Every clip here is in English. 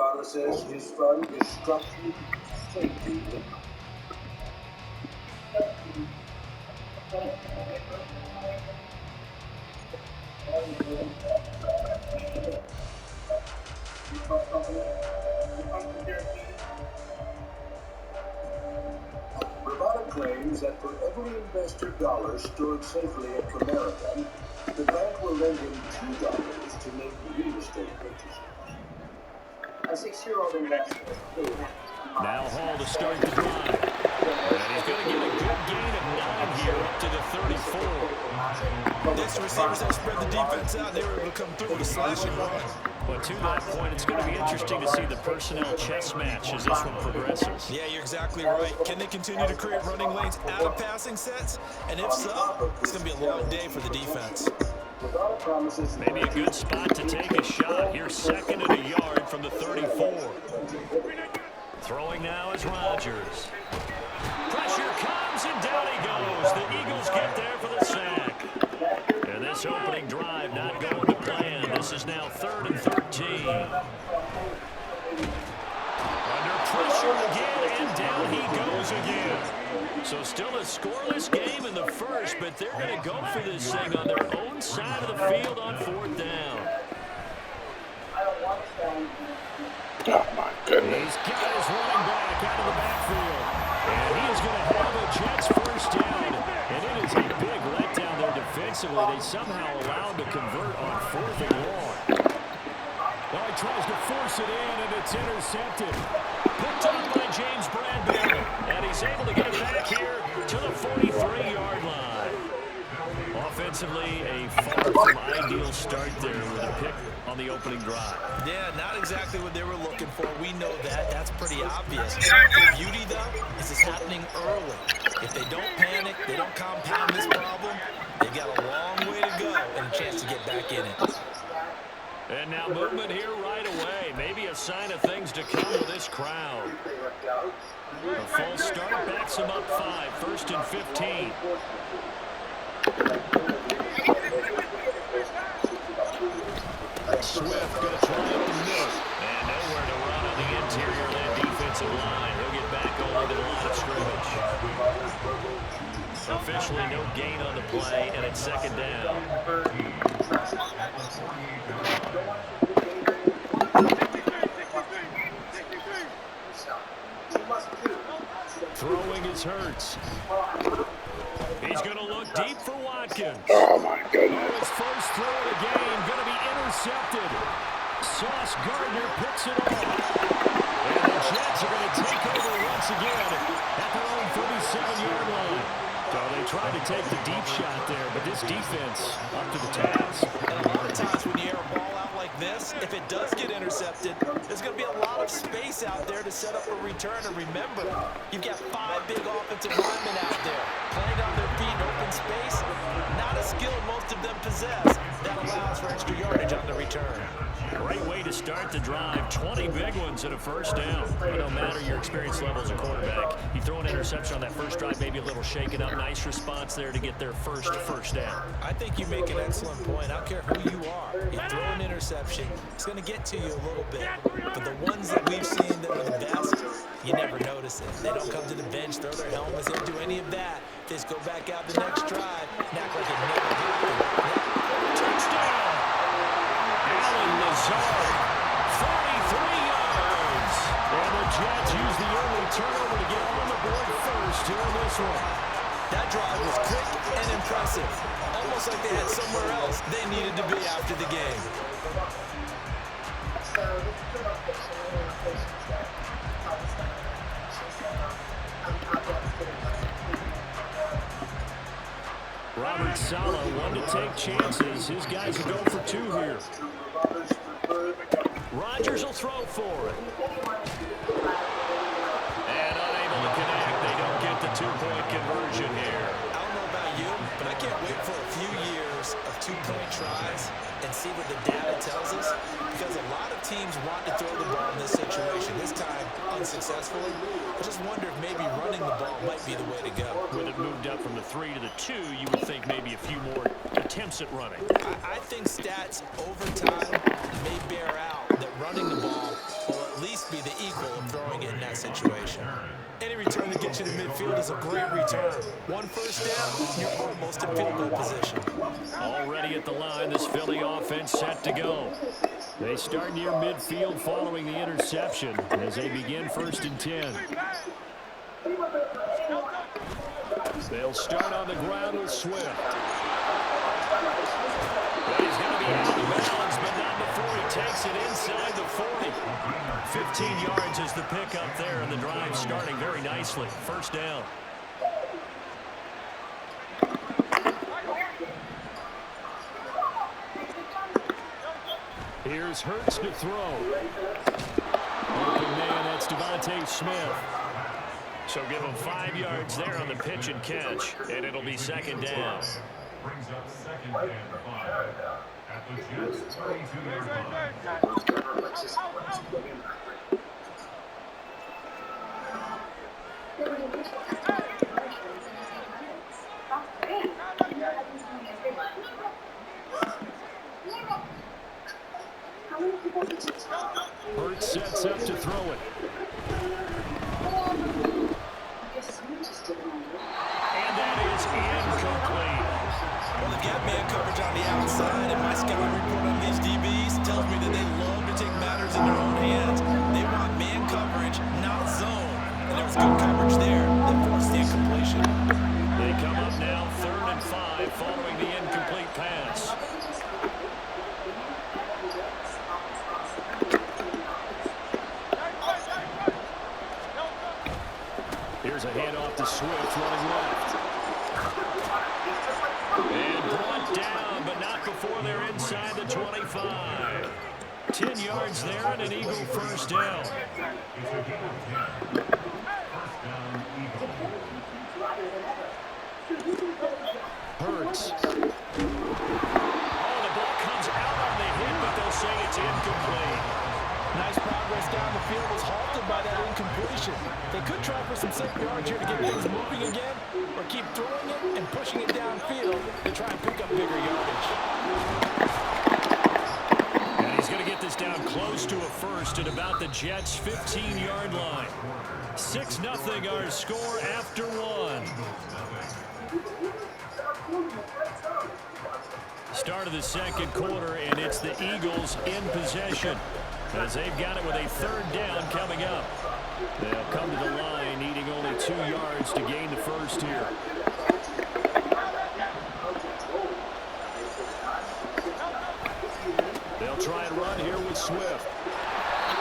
father says his son is structurally safety. Bravada claims that for every investor dollar stored safely at Comerica, the bank will lend him $2 to make real estate purchases. A 6-year-old investor. Now Hall to start the drive. And he's going to get a good gain of 9 here up to the 34. This receivers have spread the defense out. They were able to come through with a slashing run. But to that point, it's going to be interesting to see the personnel chess match as this one progresses. Yeah, you're exactly right. Can they continue to create running lanes out of passing sets? And if so, it's going to be a long day for the defense. Maybe a good spot to take a shot. Here's 2nd and a yard from the 34. Throwing now is Rodgers. Pressure comes and down he goes. The Eagles get there for the sack. And this opening drive not going to plan. This is now 3rd and 13. Under pressure again, and down he goes again. So still a scoreless game in the first, but they're going to go for this thing on their own side of the field on 4th down. Oh, my goodness. He's got his running back out of the backfield. And he is going to have a Jets first down. And it is a big letdown there defensively. They somehow allowed to convert on 4th and long. Well, he tries to force it in, and it's intercepted. Picked up by James Bradbury. And he's able to get it back here to the 43-yard line. Offensively, a far from ideal start there with a pick on the opening drive. Yeah, not exactly what they were looking for. We know that. That's pretty obvious. The beauty, though, is it's happening early. If they don't panic, they don't compound this problem, they've got a long way to go and a chance to get back in it. And now movement here right away. Maybe a sign of things to come with this crowd. A false start backs him up 5. 1st and 15. Swift going to try up the middle. And nowhere to run on the interior of that defensive line. He'll get back over to the line of scrimmage. Officially no gain on the play, and it's 2nd down. Throwing is Hurts. He's going to look deep for Watkins. Oh, my goodness. Oh, his first throw of the game going to be intercepted. Sauce Gardner picks it off. And the Jets are going to take over once again at their own 47-yard line. So they tried to take the deep shot there, but this defense up to the task. And a lot of times when you air a ball out like this, if it does get intercepted, there's going to be a lot of space out there to set up a return. And remember, you've got 5 big offensive linemen out there playing on their feet in open space. Not a skill most of them possess. That allows for extra yardage on the return. Great way to start the drive. 20 big ones and a first down. But no matter your experience level as a quarterback, you throw an interception on that first drive, maybe a little shaken up. Nice response there to get their first down. I think you make an excellent point. I don't care who you are. You throw an interception, it's going to get to you a little bit. But the ones that we've seen that are the best, you never notice it. They don't come to the bench, throw their helmets, they don't do any of that. They just go back out the next drive and act like it never happened. Touchdown! Allen Lazard, 43 yards. And the Jets use the early turnover to get on the board first here in this one. That drive was quick and impressive. Almost like they had somewhere else they needed to be after the game. Robert Saleh, one to take chances. His guys will go for 2 here. Rodgers will throw for it. And unable to connect. They don't get the 2-point conversion here. I don't know about you, but I can't wait for a few years of 2-point tries and see what the data tells us, because a lot of teams want to throw the ball in this situation. This time, unsuccessfully. I just wonder if maybe running the ball might be the way to go. With it moved up from the 3 to the 2, you would think maybe a few more attempts at running. I think stats over time may bear out that running the ball will at situation. Any return that gets you to midfield is a great return. One first down, you're almost in field goal position. Already at the line, this Philly offense set to go. They start near midfield following the interception as they begin 1st and 10. They'll start on the ground with Swift. He's going to be out of bounds, but not before he takes it inside the 40. 15 yards is the pickup there, and the drive starting very nicely. 1st down. Here's Hurts to throw. Open man, that's Devontae Smith. So give him 5 yards there on the pitch and catch, and it'll be 2nd down. Brings up 2nd and 5 at the Jets' 32-yard line. Hurts sets up to throw it. And that is incomplete. Well, they've got man coverage on the outside, and my scouting report on these DBs tells me that they love to take matters in their own hands. They want man coverage, not zone. And there was good coverage there that forced the incompletion. They come up now 3rd and 5 following the incomplete pass. Here's a handoff to Swift running left. And brought down, but not before they're inside the 25. 10 yards there and an Eagle 1st down. Hurts. Oh, the ball comes out on the hit, but they'll say it's incomplete. Nice progress down the field was halted by that incompletion. They could try for some safe yards here to get things moving again, or keep throwing it and pushing it downfield to try and pick up bigger yardage. And he's going to get this down close to a first at about the Jets' 15-yard line. 6-0 our score after 1. Start of the 2nd quarter, and it's the Eagles in possession as they've got it with a 3rd down coming up. They'll come to the line needing only 2 yards to gain the first here. They'll try and run here with Swift.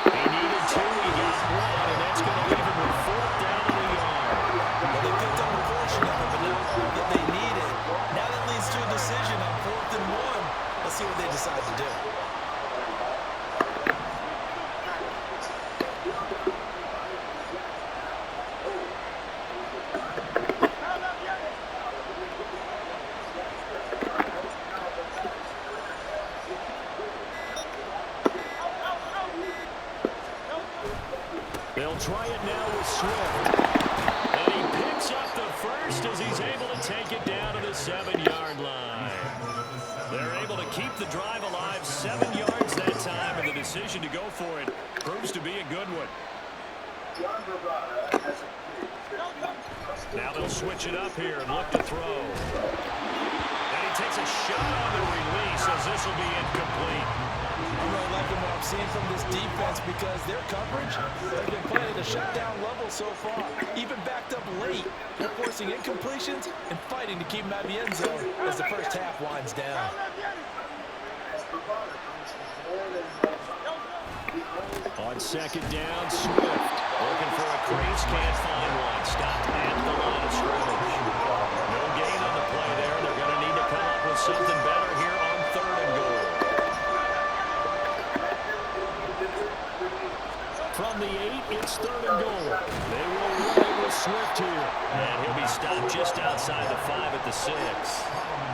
He needed 2, he got 1, and that's going to leave him with 4th down in the yard. Well, they picked up a portion of it, but not all that they needed. Now that leads to a decision on 4th and 1. Let's see what they decide to do. They'll try it now with Swift. And he picks up the first as he's able to take it down to the 7-yard line. They're able to keep the drive alive 7 yards that time, and the decision to go for it proves to be a good one. Now they'll switch it up here and look to throw. And he takes a shot on the release as this will be incomplete. I'm really liking what I'm seeing from this defense because their coverage has been playing at a shutdown level so far. Even backed up late, they're forcing incompletions and fighting to keep them out of the end zone as the first half winds down. On 2nd down, Swift looking for a crease, can't find one. Stopped at the line of scrimmage. No gain on the play there. They're going to need to come up with something better here on 3rd and goal. From the 8, it's 3rd and goal. They will run it with Swift here. And he'll be stopped just outside the 5 at the 6.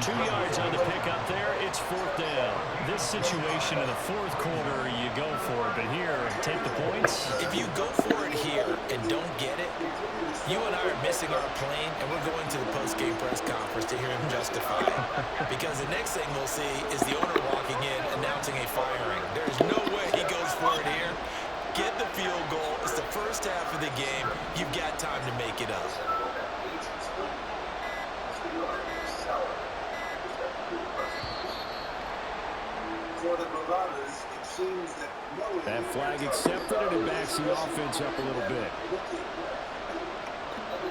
2 yards on the pickup there. It's 4th down. This situation in the 4th quarter, you go for it. But here, take the points. If you go for it here and don't get it, you and I are missing our plane, and we're going to the post-game press conference to hear him justify it. Because the next thing we'll see is the owner walking in announcing a firing. There's no way he goes for it here. Get the field goal. It's the first half of the game, you've got time to make it up. For the Marauders, it seems that That flag accepted, and it backs the offense up a little bit.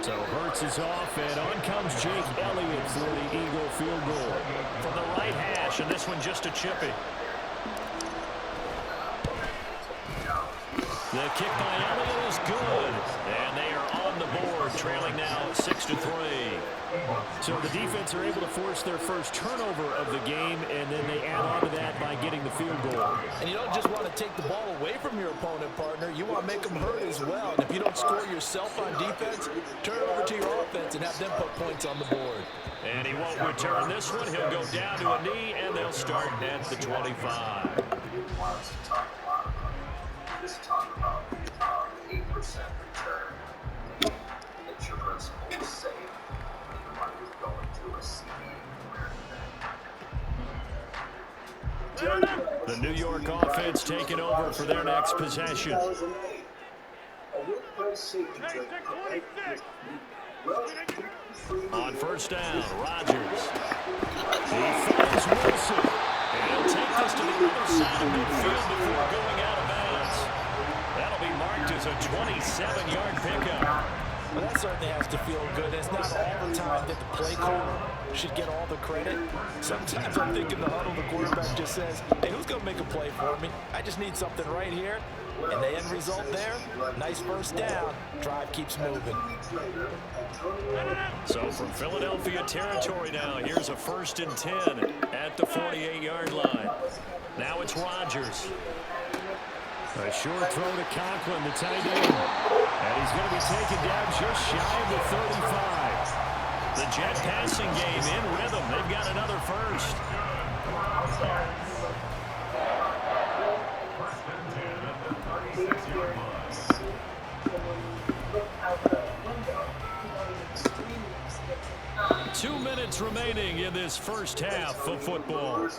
So Hurts is off, and on comes Jake Elliott for the Eagle field goal. From the right hash, and this one just a chippy. The kick by Elliott is good, and they are on the board, trailing now 6-3. So the defense are able to force their first turnover of the game, and then they add on to that by getting the field goal. And you don't just want to take the ball away from your opponent, partner. You want to make them hurt as well. And if you don't score yourself on defense, turn it over to your offense and have them put points on the board. And he won't return this one. He'll go down to a knee, and they'll start at the 25. Just talk about 8% return. It's your principal safe. The money is going to a CD. The New York offense taking over for their next possession. On first down, Rodgers. He finds Wilson. And he'll take this to the other side of midfield before going out of bounds. That'll be marked as a 27-yard pickup. Well, that certainly has to feel good. It's not all the time that the play caller should get all the credit. Sometimes I'm thinking the huddle, the quarterback just says, hey, who's going to make a play for me? I just need something right here. And the end result there, nice first down. Drive keeps moving. So from Philadelphia territory now, here's a 1st and 10 at the 48-yard line. Now it's Rodgers. A short throw to Conklin, the tight end. And he's going to be taken down just shy of the 35. The Jet passing game in rhythm. They've got another first. Two minutes remaining in this first half of football.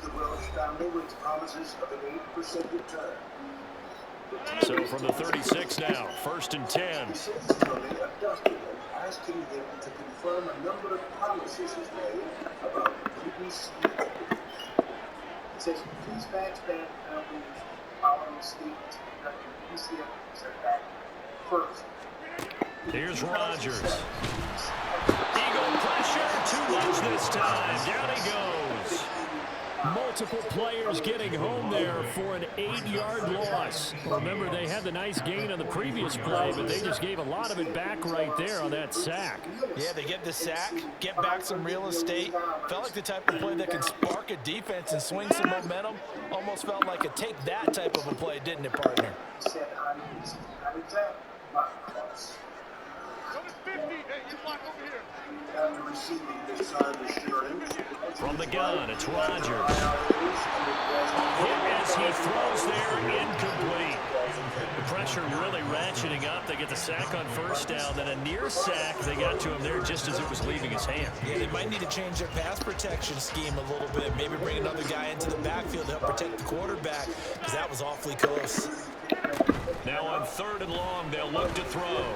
So from the 36 now, 1st and 10. Asking him to confirm a number of promises he's made about BBC. It says, please match band numbers following statements conducting BBC are back first. Here's Rodgers. Eagle pressure, too much this time. Down he goes. Multiple players getting home there for an 8-yard loss. Remember, they had the nice gain on the previous play, but they just gave a lot of it back right there on that sack. Yeah, they get the sack, get back some real estate. Felt like the type of play that can spark a defense and swing some momentum. Almost felt like a take that type of a play, didn't it, partner? From the gun, it's Rodgers. Hit as he throws there, incomplete. The pressure really ratcheting up. They get the sack on first down, then a near sack. They got to him there just as it was leaving his hand. Yeah, they might need to change their pass protection scheme a little bit. Maybe bring another guy into the backfield to help protect the quarterback, because that was awfully close. Now on 3rd and long, they'll look to throw.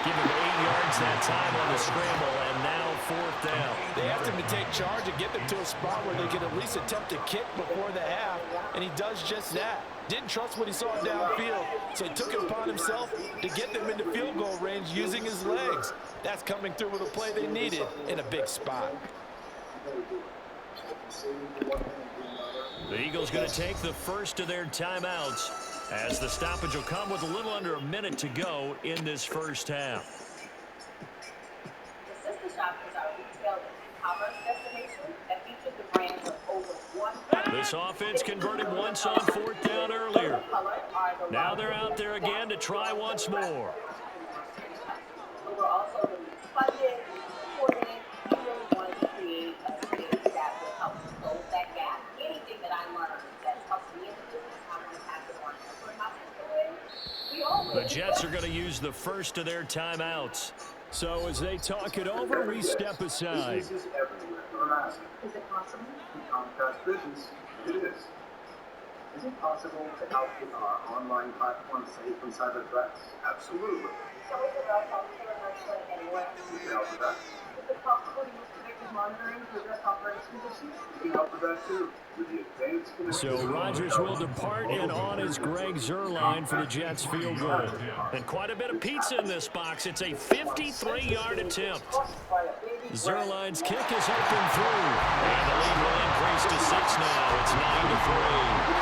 Give him 8 yards that time on the scramble, and now 4th down. They asked him to take charge and get them to a spot where they could at least attempt to kick before the half, and he does just that. Didn't trust what he saw downfield, so he took it upon himself to get them into field goal range using his legs. That's coming through with a play they needed in a big spot. The Eagles going to take the first of their timeouts, as the stoppage will come with a little under a minute to go in this first half. The Sister Shop is our retail and commerce destination that features the brands of over 100. This offense converted once on 4th down earlier. Now they're out there again to try once more. We're also funded, supported. We really wanted to create a space that will help close that gap. Anything that I learned that helps me in the business, I want to pass it on. The Jets are going to use the first of their timeouts. So as they talk it over, we step aside. Is it possible? Comcast Business, it is. Is it possible to outfit our online platform safe from cyber threats? Absolutely. So is it also virtually anywhere? We can help with that. Is it possible to use predictive monitoring to address operations issues? We can help with that too. With the advanced So Rodgers will depart, and on is Greg Zuerlein for the Jets field goal. And quite a bit of pizza in this box. It's a 53-yard attempt. Zuerlein's kick is open through. And the lead will increase to 6 now. It's 9-3.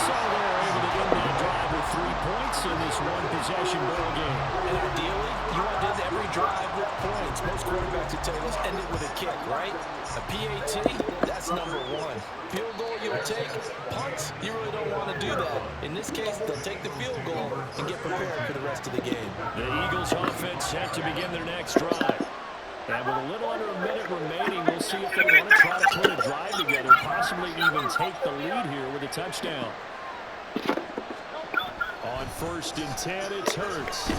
So they're able to end that drive with 3 points in this one-possession ball game. And ideally, you want to end every drive with points. Most quarterbacks would tell you, let's end it with a kick, right? A PAT, that's number one. Field goal you'll take. Punts, you really don't want to do that. In this case, they'll take the field goal and get prepared for the rest of the game. The Eagles offense set to begin their next drive. And with a little under a minute remaining, we'll see if they want to try to put a drive together, possibly even take the lead here with a touchdown. On 1st and 10, it's Hurts. And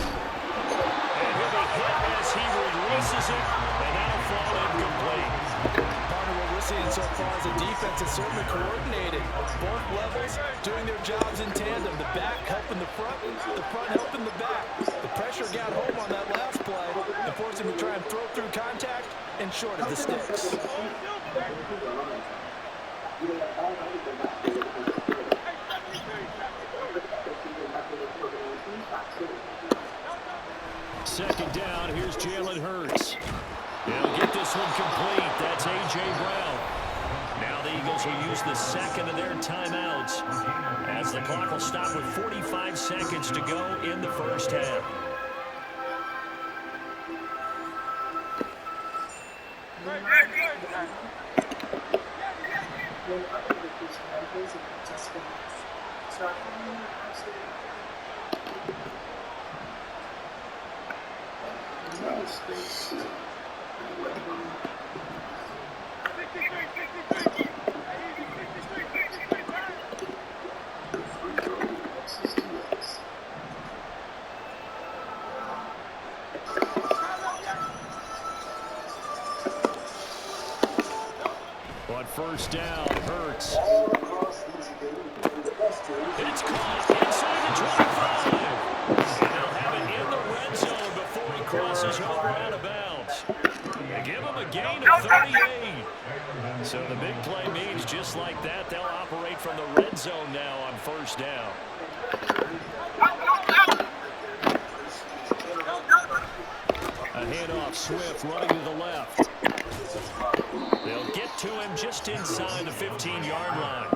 he'll be hit as he releases it, and that'll fall incomplete. Partner, what we're seeing so far is the defense is certainly coordinated. Both levels doing their jobs in tandem. The back helping the front helping the back. The pressure got home on that last play and forced him to try and throw through contact and short of the sticks. Second down, here's Jalen Hurts. He'll get this one complete. That's A.J. Brown. Now the Eagles will use the second of their timeouts as the clock will stop with 45 seconds to go in the first half. On 1st down, Hurts. It's caught inside the 25. And they'll have it in the red zone before he crosses over out of bounds. They give him a gain of 38. So the big play means just like that, they'll operate from the red zone now on 1st down. A handoff, Swift running to the left. They'll get to him just inside the 15-yard line.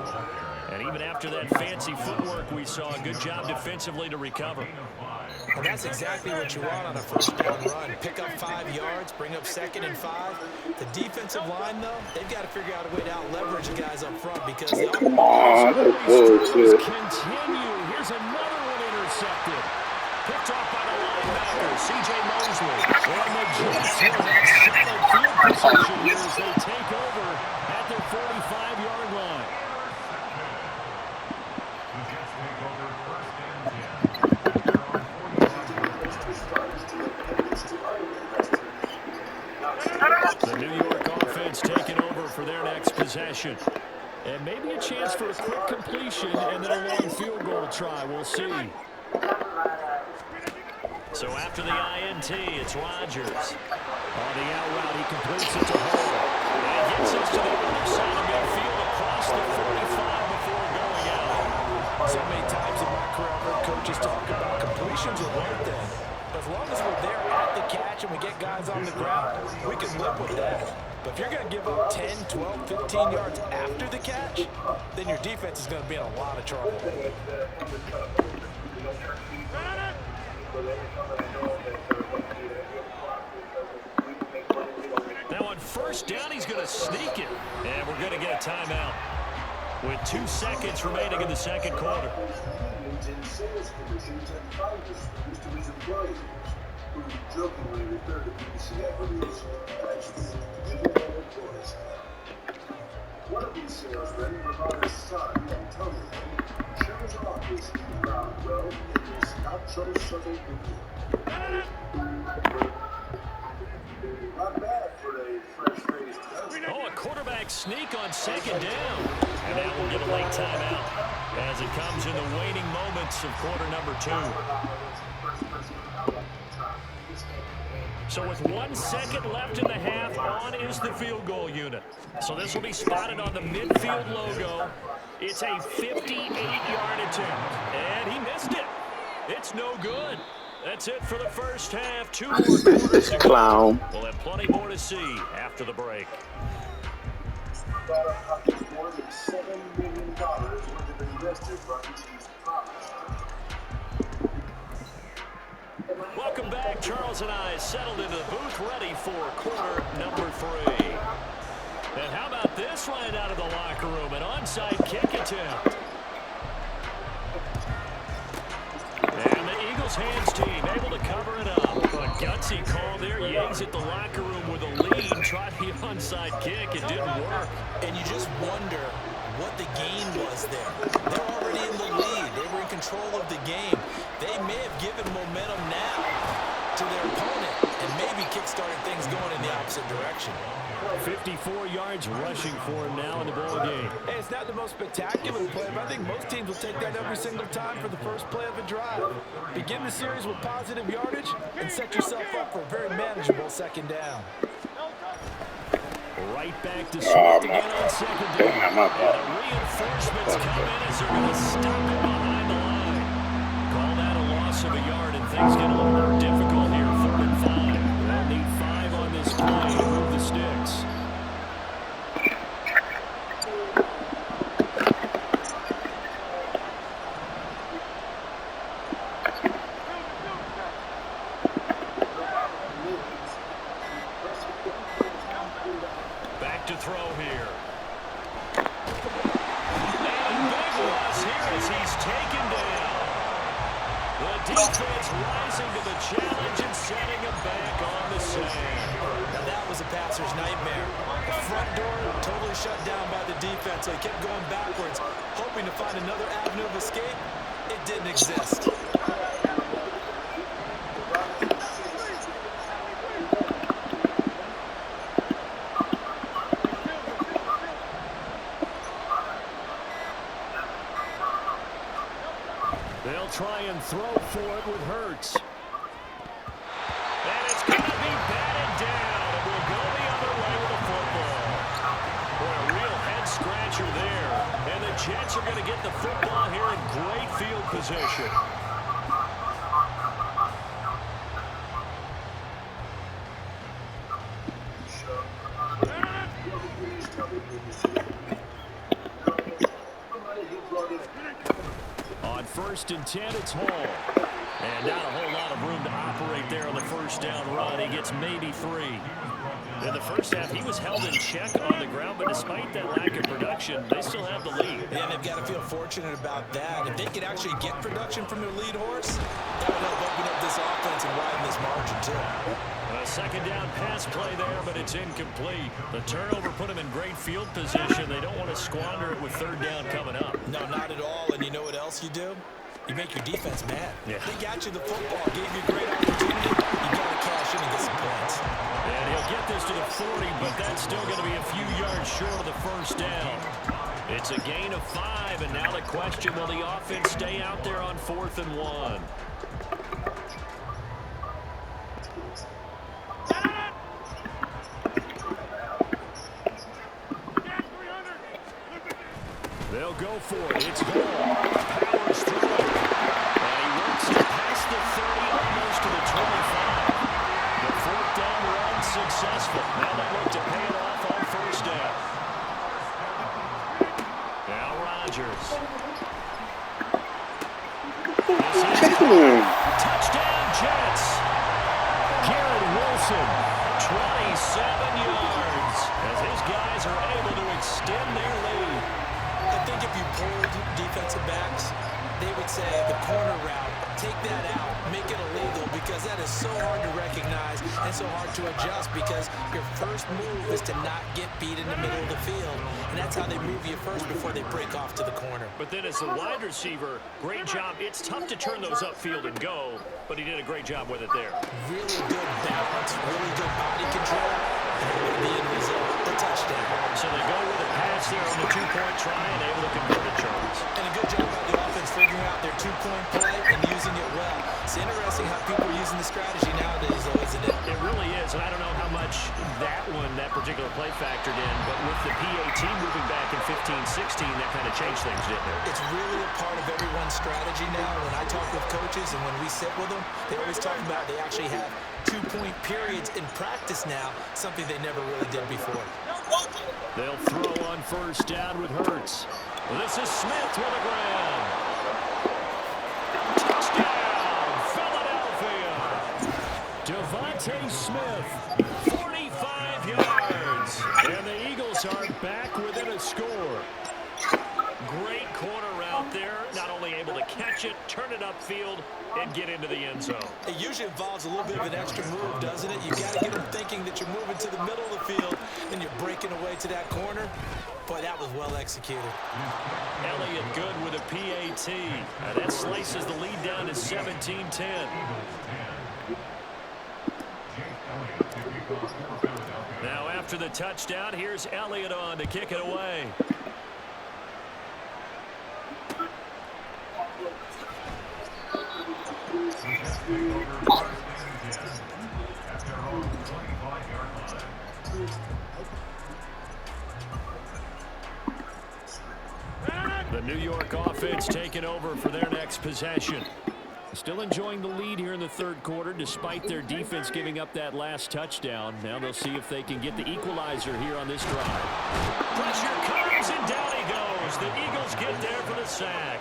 And even after that fancy footwork we saw, a good job defensively to recover. And that's exactly what you want on a 1st down run. Pick up 5 yards, bring up 2nd and 5. The defensive line, though, they've got to figure out a way to out-leverage the guys up front because the Come on, that's bullshit. Continue. Here's another one intercepted. Picked off by the linebacker, C.J. Mosley. And the Jets have that solid field position here as they take over at their 45-yard line. The Jets take over 1st and 10. The New York offense taking over for their next possession. And maybe a chance for a quick completion and then a long field goal try. We'll see. So after the INT, it's Rodgers. On the out route, he completes it to Hall. And gets us to the other side of midfield across the 45 before going out. so many times in my career I've heard coaches talk about completions are one thing. But as long as we're there at the catch and we get guys on the ground, we can live with that. But if you're going to give up 10, 12, 15 yards after the catch, then your defense is going to be in a lot of trouble. Now on 1st down, he's going to sneak it. And we're going to get a timeout with 2 seconds remaining in the second quarter. Jokingly referred to BBC equities as one of these salesmen, Ravana's son, Antonio, shows off his crowd well in this not-so-subtle video. Not bad for a fresh-faced youngster. Oh, a quarterback sneak on 2nd down. And that will get a late timeout. as it comes in the waning moments of quarter number 2. So with 1 second left in the half, on is the field goal unit. So this will be spotted on the midfield logo. It's a 58-yard attempt, and he missed it. It's no good. That's it for the first half. 2 more quarters to go. We'll have plenty more to see after the break. More than $7 million worth of investor funds he's promised. Welcome back. Charles and I settled into the booth, ready for quarter number 3. And how about this right out of the locker room? An onside kick attempt. And the Eagles hands team able to cover it up. A gutsy call there. Yanks at the locker room with a lead. Tried the onside kick. It didn't work. And you just wonder what the gain was there. They're already in the lead. They were in control of the game. They may have given momentum now to their opponent and maybe kick-started things going in the opposite direction. 54 yards rushing for him now in the ball game. Hey, it's not the most spectacular play, but I think most teams will take that every single time for the first play of a drive. Begin the series with positive yardage and set yourself up for a very manageable second down. Right back to Swift again on second down. And the reinforcements come in as they're going to stop him behind the line. Call that a loss of a yard, and things get a little more difficult here. 3rd and 5. They'll need 5 on this play to move the sticks. Back to throw here. And a big loss here as he's taken down. The defense rising to the challenge and setting him back on the sand. Now that was a passer's nightmare. The front door totally shut down by the defense, so he kept going backwards, hoping to find another avenue of escape. It didn't exist. They'll try and throw for it with Hurts. And it's going to be batted down. And we'll go the other way with the football. Boy, a real head-scratcher there. And the Jets are going to get the football here in great field position. On 1st and 10, it's Hall. And not a whole lot of room to operate there on the first down run. He gets maybe 3. In the first half, he was held in check on the ground, but despite that lack of production, they still have the lead. Yeah, they've got to feel fortunate about that. If they could actually get production from their lead horse, that would help open up this offense and widen this margin, too. A 2nd down pass play there, but it's incomplete. The turnover put them in great field position. They don't want to squander it with 3rd down coming up. No, not at all. And you know what else you do? You make your defense mad. Yeah. They got you the football, gave you a great opportunity. You got to cash in and get some points. And he'll get this to the 40, but that's still going to be a few yards short of the first down. It's a gain of 5, and now the question, will the offense stay out there on 4th and 1? They'll go for it. It's Hall. Powers through it. And he works it past the 30, almost to the 25. The 4th down run successful. Now they look to pay it off on 1st down. Now Rodgers. Touchdown Jets. Garrett Wilson, 27 yards, as his guys are able to extend their lead. I think if you pulled defensive backs, they would say the corner route, take that out, make it illegal, because that is so hard to recognize and so hard to adjust, because your first move is to not get beat in the middle of the field, and that's how they move you first before they break off to the corner. But then as a wide receiver, great job. It's tough to turn those upfield and go, but he did a great job with it there. Really good balance, really good body control, and the end result. touchdown. So they go with a pass there on the two-point try and able to convert it, Charles. And a good job by the offense figuring out their two-point play and using it well. It's interesting how people are using the strategy nowadays, though, isn't it? It really is, and I don't know how much that particular play factored in, but with the PAT moving back in 15-16, that kind of changed things, didn't it? It's really a part of everyone's strategy now. When I talk with coaches and when we sit with them, they always talk about they actually have two-point periods in practice now, something they never really did before. They'll throw on first down with Hurts. This is Smith with a grab. Touchdown, Philadelphia. Devontae Smith, 45 yards. And the Eagles are back within a score. Great corner route there. Not only able to catch it, turn it upfield, and get into the end zone. It usually involves a little bit of an extra move, doesn't it? You got to get them thinking that you're moving to the middle of the field and you're breaking away to that corner. Boy, that was well executed. Elliott good with a PAT. That slices the lead down to 17-10. Now after the touchdown, here's Elliott on to kick it away. The New York offense taking over for their next possession. Still enjoying the lead here in the third quarter despite their defense giving up that last touchdown. Now they'll see if they can get the equalizer here on this drive. Pressure comes and down he goes. The Eagles get there for the sack.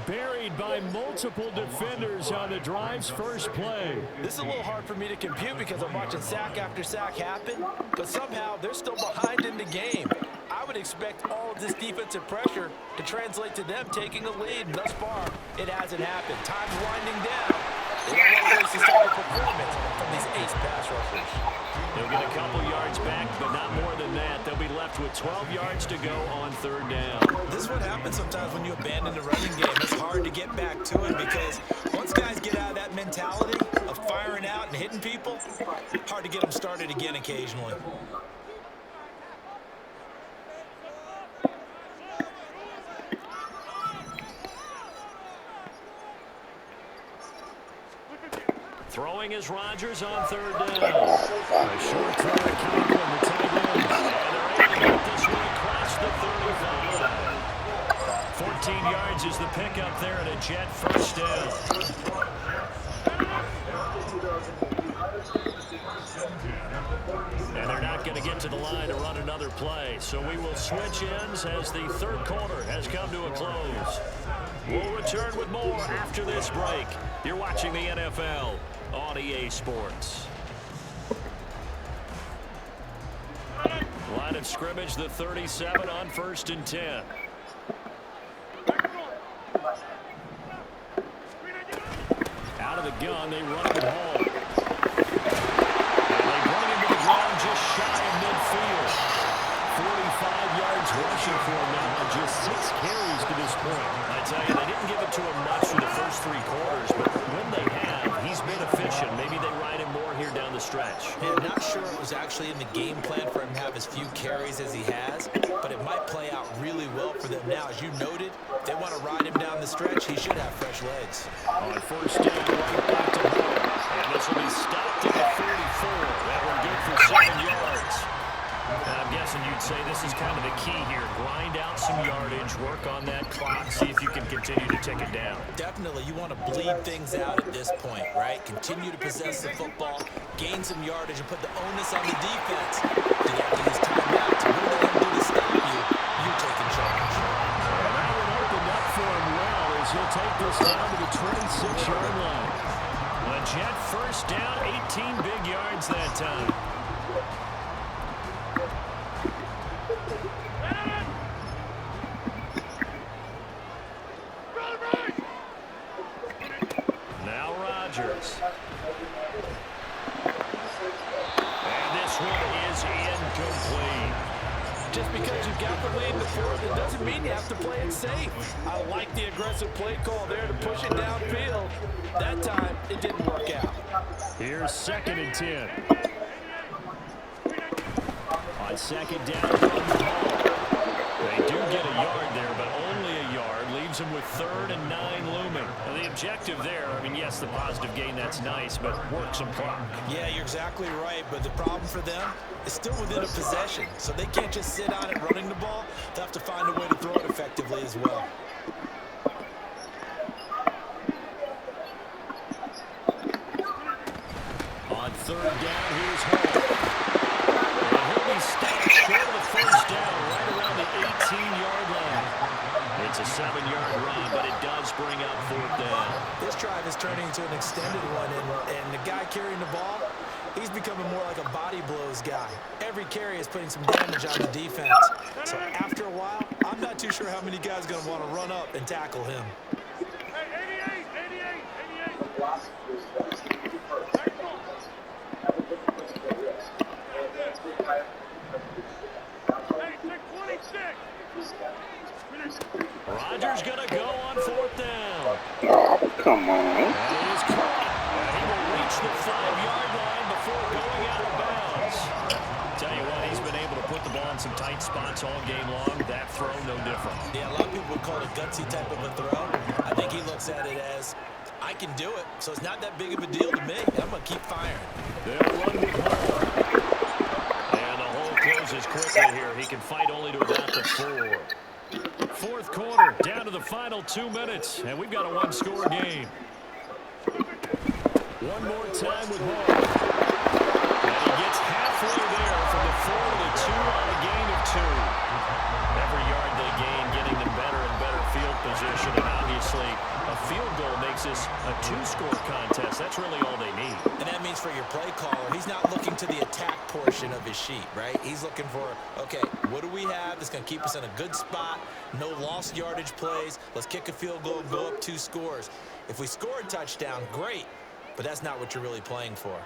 Buried by multiple defenders on the drive's first play. This is a little hard for me to compute because I'm watching sack after sack happen, but somehow they're still behind in the game. I would expect all of this defensive pressure to translate to them taking a lead, and thus far, it hasn't happened. Time's winding down. They don't want to waste this type of performance from these ace pass rushers. They'll get a couple yards back, but not more than that. They'll be left with 12 yards to go on third down. This is what happens sometimes when you abandon the running game. It's hard to get back to it because once guys get out of that mentality of firing out and hitting people, hard to get them started again occasionally. Throwing is Rodgers on third down. A short throw to Conklin, the tight end. And they're able to get this one across the 35. 14 yards is the pickup there and a Jet first down. And they're not going to get to the line to run another play. So we will switch ends as the third quarter has come to a close. We'll return with more after this break. You're watching the NFL on EA Sports. Line of scrimmage, the 37 on 1st and 10. Out of the gun, they run it home. And they bring him to the ground just shy of midfield. 45 yards rushing for him now on just 6 carries to this point. I tell you, they didn't give it to him much for the first 3 quarters, but when they have, he's been efficient. Maybe they ride him more here down the stretch. Yeah, not sure it was actually in the game plan for him to have as few carries as he has, but it might play out really well for them now. As you noted, if they want to ride him down the stretch, he should have fresh legs. On first down, right back to home. And this will be stopped at the 34. That one good for 7 yards. And I'm guessing you'd say this is kind of the key here. Grind out some yardage, work on that clock, see if you can continue to tick it down. Definitely, you want to bleed things out at this point, right? Continue to possess the football, gain some yardage, and put the onus on the defense. Do they have to use timeouts? What are they going to do to stop you? You're taking charge. And that one opened up for him well as he'll take this down to the 26-yard line. A Jet first down, 18 big yards that time. Now Rodgers. And this one is incomplete. Just because you've got the lead in the fourth, it doesn't mean you have to play it safe. I like the aggressive play call there to push it downfield. That time, it didn't work out. Here's 2nd and 10. On On second down, run the ball. They do get a yard there, but only a yard. Leaves them with 3rd and 9 looming. Now, the objective there, I mean, yes, the positive gain, that's nice, but work some clock. Yeah, you're exactly right, but the problem for them is still within a possession, so they can't just sit on it running the ball. They'll have to find a way to throw it effectively as well. On 3rd down, here's Hall. And he'll be stopped short of the 1st down, right around the 18-yard line. It's a 7-yard run, but it does bring up 4th down. This drive is turning into an extended one, and the guy carrying the ball, he's becoming more like a body blows guy. Every carry is putting some damage on the defense. So after a while, I'm not too sure how many guys are going to want to run up and tackle him. Rodgers going to go on 4th down. Oh, come on. That is caught. He will reach the 5-yard line before going out of bounds. Tell you what, he's been able to put the ball in some tight spots all game long. That throw, no different. Yeah, a lot of people would call it a gutsy type of a throw. I think he looks at it as, I can do it, so it's not that big of a deal to me. I'm going to keep firing. They'll run with Hall. And the hole closes quickly here. He can fight only to about the 4. 4th quarter, down to the final 2 minutes, and we've got a 1-score game. One more time with Hall. And he gets halfway there from the 4 to the 2 on a gain of 2. Every yard they gain, getting them better and better field position, and obviously a field goal makes this a 2-score contest. That's really all they need. And that means for your play caller, he's not looking to the attack portion of his sheet, right? He's looking for, okay, what do we have that's going to keep us in a good spot? No lost yardage plays. Let's kick a field goal and go up 2 scores. If we score a touchdown, great, but that's not what you're really playing for.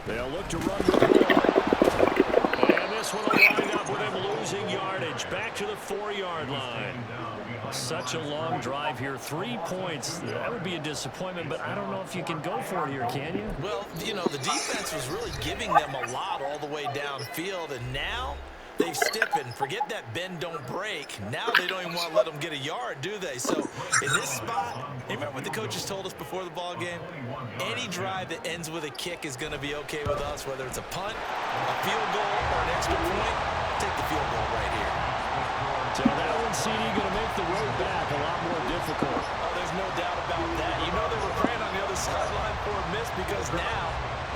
They'll look to run the ball. And this one will wind up with him losing yardage. Back to the 4-yard line. Such a long drive here. 3 points. That would be a disappointment, but I don't know if you can go for it here, can you? Well, you know, the defense was really giving them a lot all the way downfield, and now they've stiffened. Forget that bend, don't break. Now they don't even want to let them get a yard, do they? So in this spot, you remember what the coaches told us before the ball game? Any drive that ends with a kick is going to be okay with us, whether it's a punt, a field goal, or an extra point. Take the field goal right here. So that one, CD, going to make the road back a lot more difficult. Oh, there's no doubt about that. You know they were praying on the other sideline for a miss because now,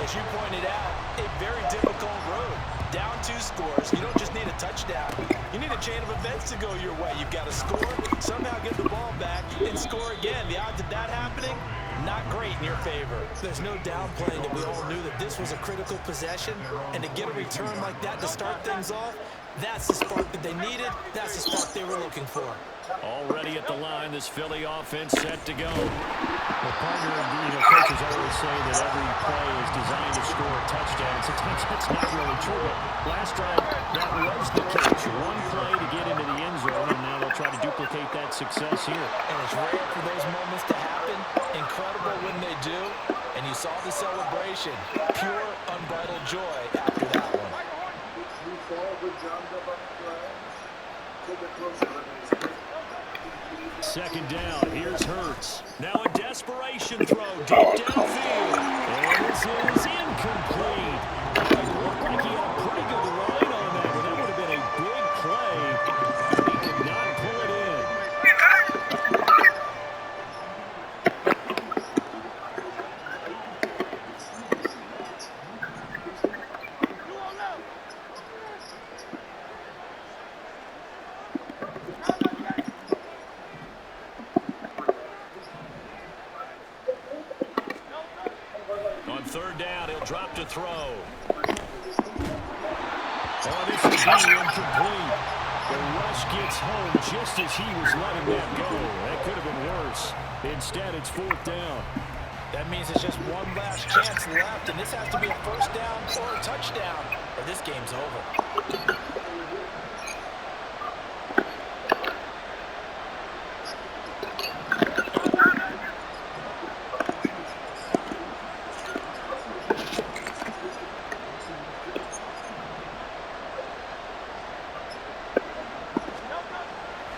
as you pointed out, a very difficult road. Down 2 scores. You don't just need a touchdown. You need a chain of events to go your way. You've got to score, somehow get the ball back, and score again. The odds of that happening, not great in your favor. There's no downplaying that we all knew that this was a critical possession, and to get a return like that to start things off, that's the spark that they needed. That's the spark they were looking for. Already at the line, this Philly offense set to go. Well, partner, coaches always say that every play is designed to score a touchdown. Sometimes that's not really true, but last drive, that was the case. One play to get into the end zone, and now they'll try to duplicate that success here. And it's rare for those moments to happen. Incredible when they do. And you saw the celebration. Pure, unbridled joy after that one. Second down, here's Hurts. Now a desperation throw deep downfield. And this is incomplete. It looked like he had a pretty good line on that, but that would have been a big play. He did not pull it in. On 3rd down, he'll drop to throw. Oh, this is incomplete. The rush gets home just as he was letting that go. That could have been worse. Instead, it's 4th down. That means it's just one last chance left, and this has to be a 1st down or a touchdown, or this game's over.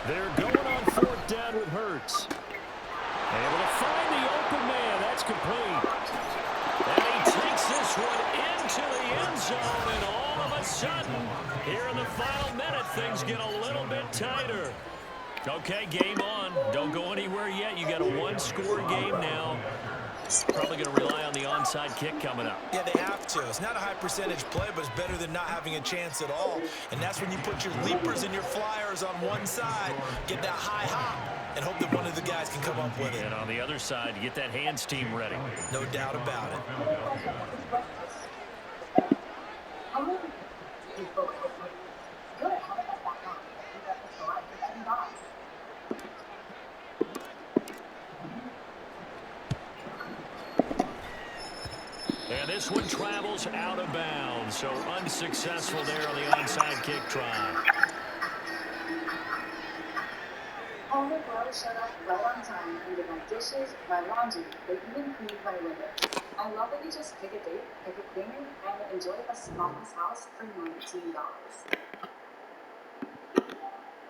They're going on fourth down with Hurts. Able to find the open man. That's complete. And he takes this one into the end zone, and all of a sudden, here in the final minute, things get a little bit tighter. Okay, game on. Don't go anywhere yet. You got a one-score game now. Probably going to rely on the onside kick coming up. Yeah, they have to. It's not a high percentage play, but it's better than not having a chance at all. And that's when you put your leapers and your flyers on one side, get that high hop, and hope that one of the guys can come up with it. And on the other side, get that hands team ready. No doubt about it. And this one travels out of bounds, so unsuccessful there on the onside kick try. All the girls showed up right on time and did my dishes, my laundry, they even cleaned my window. I love that you just pick a date, pick a cleaner, and enjoy a spotless house for $19.